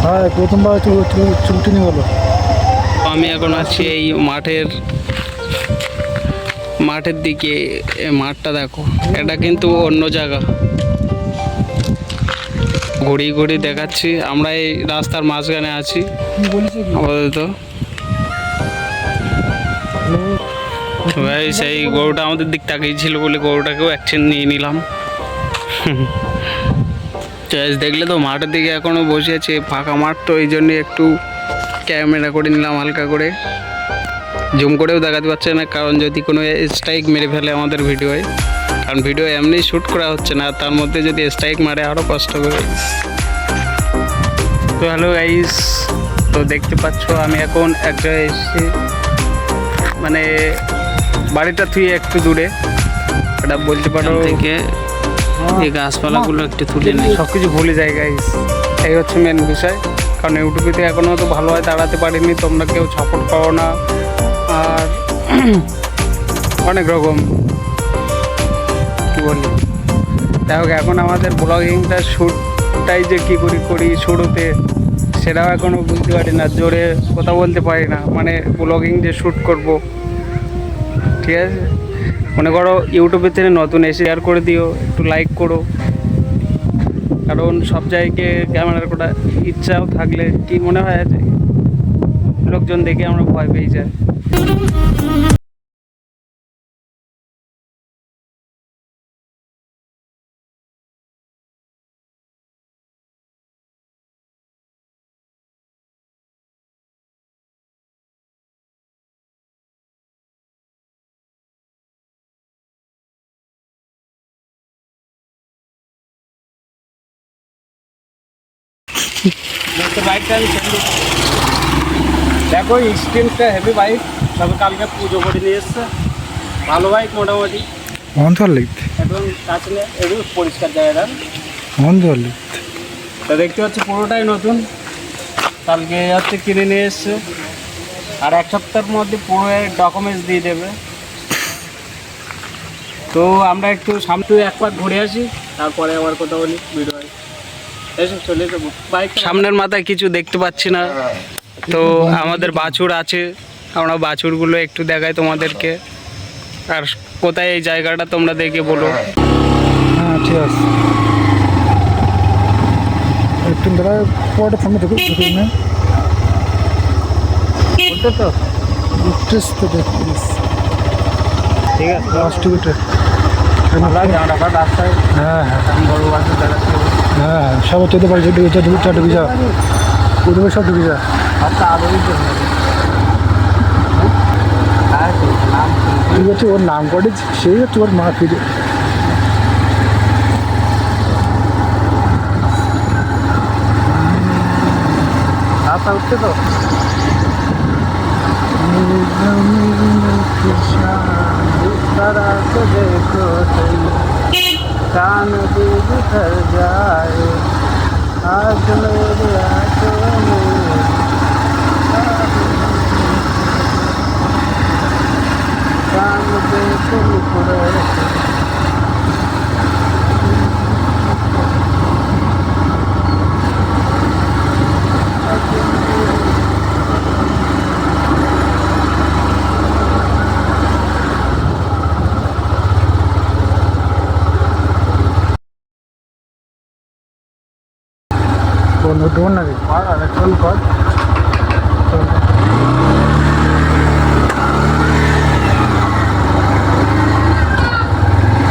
হ্যাঁ প্রথমবার চুলটি নিয়ে বলো। আমি এখন আছি এই মাঠের দিকে। মাঠটা দেখো, এটা কিন্তু অন্য জায়গা। ঘুরি ঘুরি দেখাচ্ছি, আমরা এই রাস্তার মাঝখানে আছি আপাতত। সেই গরুটা আমাদের দিক তাকিয়েছিল বলে গরুটাকেও অ্যাকশন নিয়ে নিলাম। দেখলে তো মাঠের দিকে এখনো বসে আছে, ফাঁকা মাঠ তো, এই জন্য একটু ক্যামেরা করে নিলাম হালকা করে। জুম করেও দেখাতে পারছে না, কারণ যদি কোনো স্ট্রাইক মেরে ফেলে আমাদের ভিডিওয়, কারণ ভিডিও এমনি শ্যুট করা হচ্ছে না, তার মধ্যে যদি স্ট্রাইক মারে আরও কষ্ট করে। তো হ্যালো গাইস, তো দেখতে পাচ্ছ আমি এখন এক জায়গায় এসেছি, মানে বাড়িটা থুয়ে একটু দূরে, এটা বলতে পারো থেকে এই গাছপালাগুলো একটু তুলে নিই, সব কিছু ভুলে যায় গাইস। এই হচ্ছে মেন বিষয়, কারণ ইউটিউবেতে এখনও তো ভালোভাবে দাঁড়াতে পারিনি, তোমরা কেউ সাপোর্ট করো না, আর অনেক রকম কী বলি। দেখো এখন আমাদের ব্লগিংটা শ্যুটটাই যে কী করি শুরুতে, সেটাও এখনও বুঝতে পারি না, জোরে কথা বলতে পারি না, মানে ব্লগিং যে শ্যুট করব, ঠিক আছে। মনে করো ইউটিউবের থেকে নতুন এসে শেয়ার করে দিও, একটু লাইক করো, কারণ সব জায়গায় ক্যামেরার করা ইচ্ছাও থাকলে কি মনে হয় যে লোকজন দেখে আমরা ভয় পেয়ে যাই। বাইকটা আমি দেখো, স্ক্রিনটা হেভি বাইক, তবে কালকে পুজো করে নিয়ে এসছে, ভালো বাইক মোটামুটি। একদম কাছে নেই, একদম পরিষ্কার জায়গাটা। তো দেখতে পাচ্ছি পুরোটাই নতুন, কালকে হচ্ছে কিনে নিয়ে এসছে, আর এক সপ্তাহের মধ্যে পুরো ডকুমেন্টস দিয়ে দেবে। তো আমরা একটু সামনে একবার ঘুরে আসি, তারপরে আবার কথা বলি ভিডিও। এসে চলে যাবো, বাইক সামনের মাথায় কিছু দেখতে পাচ্ছি না, তো আমাদের বাছুর আছে, আমরা বাছুরগুলো একটু দেখাই তোমাদেরকে, আর কোথায় এই জায়গাটা তোমরা দেখে বলো। হ্যাঁ ঠিক আছে, একটু দাঁড়া, পরে ফোনটা দেখুন না বলতে তো ঠিক আছে, লাস্ট টিকিটে। রাস্তায় হ্যাঁ হ্যাঁ বড় বাছুর দেখাচ্ছি। হ্যাঁ সব চলতে পারে, চারটে ভিজা প্রথমে সব ভিজা। আচ্ছা আদৌ ঠিক আছে, ওর নাম করে সেই হচ্ছে ওর মা ফিরে। রাস্তা উঠছে তো, देखो कान भी बिखर जाए आज मेरे आंखों में, कान देखो मुकरे নাকি?